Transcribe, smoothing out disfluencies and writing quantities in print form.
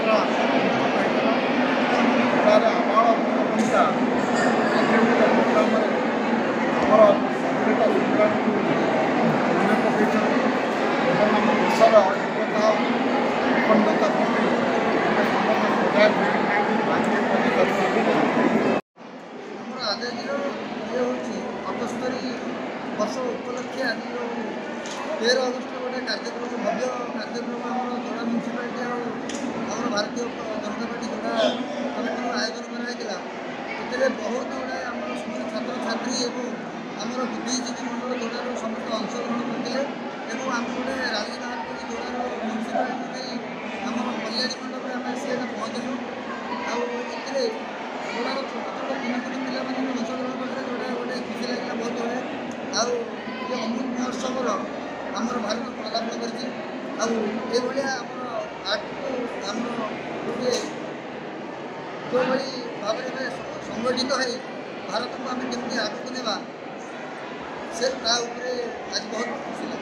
आमार भूमिका प्रोग्राम आमर संगठित संग्राम को मने पकड़ आम देशर एकता अखंडता प्रति आज ये हूँ 75 वर्ष उपलक्षे आज 13 अगस्ट गोटे कार्यक्रम भव्य कार्यक्रम आम जोड़ा म्यूनिशिपालिटी आम भारतीय जनता पार्टी जोड़ा कार्यक्रम आयोजन कराइला। ये बहुत गुड़ाए आम छात्र छात्री और आमर बुद्धिजीवी मंडल जोड़ार समस्त अंशग्रहण करते आम गोटे राली बाहर कर जोड़ार म्यूनिशिपालिटी आम कल्याणी मंडप आम सी पहुँचलु। आए जोड़ार छोट छोट दिन पिला मैंने अंशग्रहण करते जोड़ा गोटे खुशी लगे बहुत हुए। आउ अमृत महोत्सव आमर भारत पदार्पण कर आर्ट को आम गोटे जो भाव में संगठित हो भारत को आम केमी आगे ने से आज बहुत खुशी लगे।